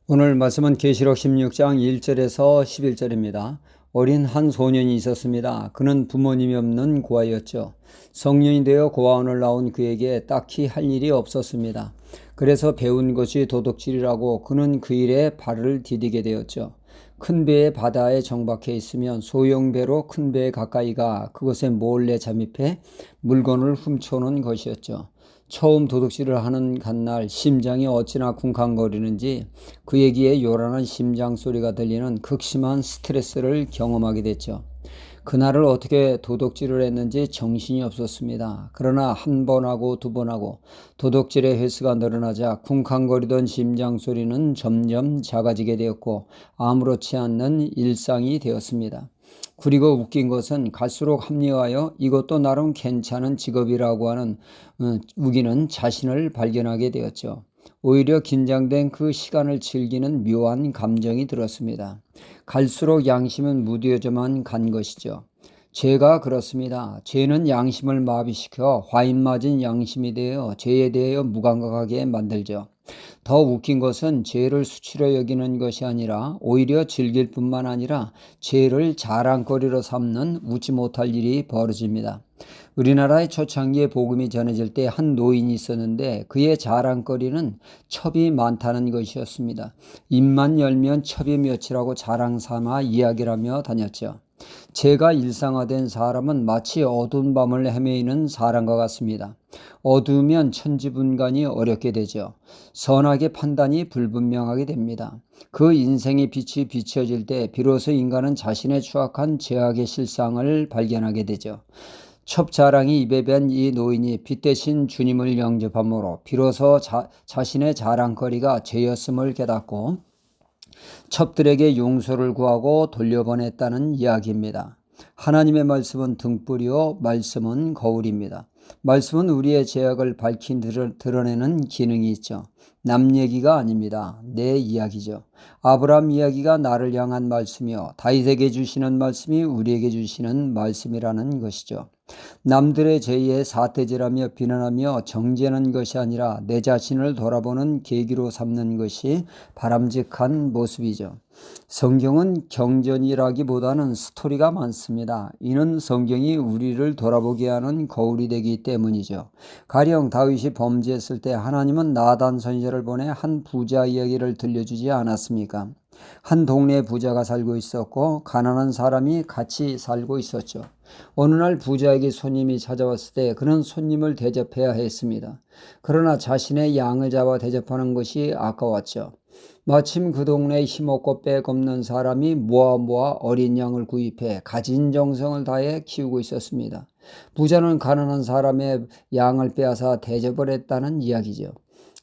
오늘 말씀은 계시록 16장 1절에서 11절입니다. 어린 한 소년이 있었습니다. 그는 부모님이 없는 고아였죠. 성년이 되어 고아원을 나온 그에게 딱히 할 일이 없었습니다. 그래서 배운 것이 도둑질이라고 그는 그 일에 발을 디디게 되었죠. 큰 배에 바다에 정박해 있으면 소형 배로 큰 배에 가까이 가 그것에 몰래 잠입해 물건을 훔쳐오는 것이었죠. 처음 도둑질을 하는 간날 심장이 어찌나 쿵쾅거리는지 그에게 요란한 심장 소리가 들리는 극심한 스트레스를 경험하게 됐죠. 그날을 어떻게 도둑질을 했는지 정신이 없었습니다. 그러나 한 번 하고 두 번 하고 도둑질의 횟수가 늘어나자 쿵쾅거리던 심장 소리는 점점 작아지게 되었고 아무렇지 않는 일상이 되었습니다. 그리고 웃긴 것은 갈수록 합리화하여 이것도 나름 괜찮은 직업이라고 하는 우기는 자신을 발견하게 되었죠. 오히려 긴장된 그 시간을 즐기는 묘한 감정이 들었습니다. 갈수록 양심은 무뎌져만 간 것이죠. 죄가 그렇습니다. 죄는 양심을 마비시켜 화인 맞은 양심이 되어 죄에 대하여 무감각하게 만들죠. 더 웃긴 것은 죄를 수치로 여기는 것이 아니라 오히려 즐길 뿐만 아니라 죄를 자랑거리로 삼는 웃지 못할 일이 벌어집니다. 우리나라의 초창기에 복음이 전해질 때 한 노인이 있었는데 그의 자랑거리는 첩이 많다는 것이었습니다. 입만 열면 첩이 몇이라고 자랑 삼아 이야기를 하며 다녔죠. 죄가 일상화된 사람은 마치 어두운 밤을 헤매이는 사람과 같습니다. 어두우면 천지분간이 어렵게 되죠. 선악의 판단이 불분명하게 됩니다. 그 인생의 빛이 비춰질 때 비로소 인간은 자신의 추악한 죄악의 실상을 발견하게 되죠. 첩자랑이 입에 밴 이 노인이 빛 대신 주님을 영접함으로 비로소 자신의 자랑거리가 죄였음을 깨닫고 첩들에게 용서를 구하고 돌려보냈다는 이야기입니다. 하나님의 말씀은 등불이요 말씀은 거울입니다. 말씀은 우리의 죄악을 밝히 드러내는 기능이 있죠. 남 얘기가 아닙니다. 내 이야기죠. 아브라함 이야기가 나를 향한 말씀이요 다윗에게 주시는 말씀이 우리에게 주시는 말씀이라는 것이죠. 남들의 죄에 사태질하며 비난하며 정죄하는 것이 아니라 내 자신을 돌아보는 계기로 삼는 것이 바람직한 모습이죠. 성경은 경전이라기보다는 스토리가 많습니다. 이는 성경이 우리를 돌아보게 하는 거울이 되기 때문이죠. 가령 다윗이 범죄했을 때 하나님은 나단 선지자를 보내 한 부자 이야기를 들려주지 않았습니까? 한 동네에 부자가 살고 있었고 가난한 사람이 같이 살고 있었죠. 어느 날 부자에게 손님이 찾아왔을 때 그는 손님을 대접해야 했습니다. 그러나 자신의 양을 잡아 대접하는 것이 아까웠죠. 마침 그 동네에 힘없고 빼없는 사람이 모아 어린 양을 구입해 가진 정성을 다해 키우고 있었습니다. 부자는 가난한 사람의 양을 빼앗아 대접을 했다는 이야기죠.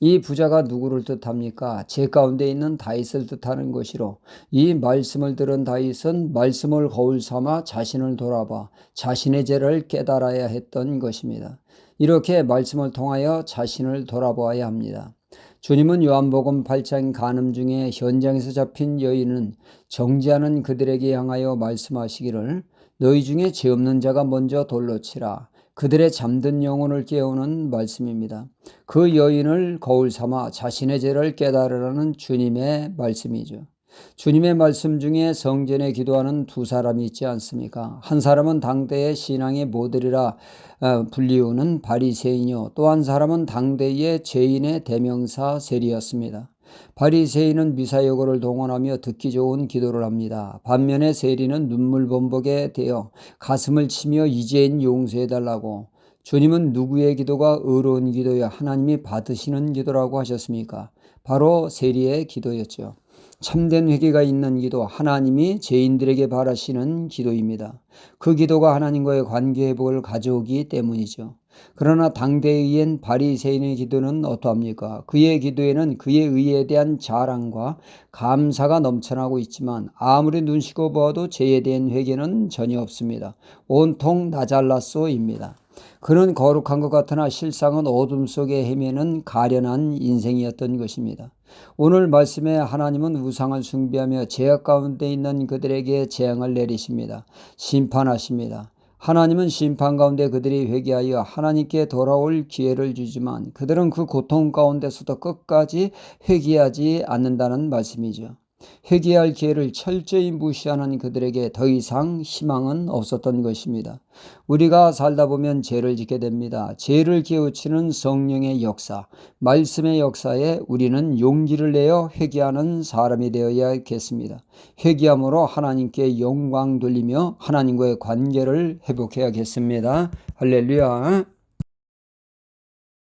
이 부자가 누구를 뜻합니까? 제 가운데 있는 다윗을 뜻하는 것이로 이 말씀을 들은 다윗은 말씀을 거울 삼아 자신을 돌아봐 자신의 죄를 깨달아야 했던 것입니다. 이렇게 말씀을 통하여 자신을 돌아보아야 합니다. 주님은 요한복음 8장 간음 중에 현장에서 잡힌 여인은 정죄하는 그들에게 향하여 말씀하시기를 너희 중에 죄 없는 자가 먼저 돌로 치라. 그들의 잠든 영혼을 깨우는 말씀입니다. 그 여인을 거울 삼아 자신의 죄를 깨달으라는 주님의 말씀이죠. 주님의 말씀 중에 성전에 기도하는 두 사람이 있지 않습니까? 한 사람은 당대의 신앙의 모델이라 불리우는 바리새인이요, 또 한 사람은 당대의 죄인의 대명사 세리였습니다. 바리새인은 미사여구를 동원하며 듣기 좋은 기도를 합니다. 반면에 세리는 눈물범벅에 대어 가슴을 치며 이제인 용서해달라고. 주님은 누구의 기도가 의로운 기도야 하나님이 받으시는 기도라고 하셨습니까? 바로 세리의 기도였죠. 참된 회개가 있는 기도, 하나님이 죄인들에게 바라시는 기도입니다. 그 기도가 하나님과의 관계 회복을 가져오기 때문이죠. 그러나 당대의인 바리새인의 기도는 어떠합니까? 그의 기도에는 그의 의에 대한 자랑과 감사가 넘쳐나고 있지만 아무리 눈시고 보아도 죄에 대한 회개는 전혀 없습니다. 온통 나 잘났소입니다. 그는 거룩한 것 같으나 실상은 어둠 속에 헤매는 가련한 인생이었던 것입니다. 오늘 말씀에 하나님은 우상을 숭배하며 죄악 가운데 있는 그들에게 재앙을 내리십니다. 심판하십니다. 하나님은 심판 가운데 그들이 회개하여 하나님께 돌아올 기회를 주지만 그들은 그 고통 가운데서도 끝까지 회개하지 않는다는 말씀이죠. 회개할 기회를 철저히 무시하는 그들에게 더 이상 희망은 없었던 것입니다. 우리가 살다 보면 죄를 짓게 됩니다. 죄를 깨우치는 성령의 역사, 말씀의 역사에 우리는 용기를 내어 회개하는 사람이 되어야겠습니다. 회개함으로 하나님께 영광 돌리며 하나님과의 관계를 회복해야겠습니다. 할렐루야.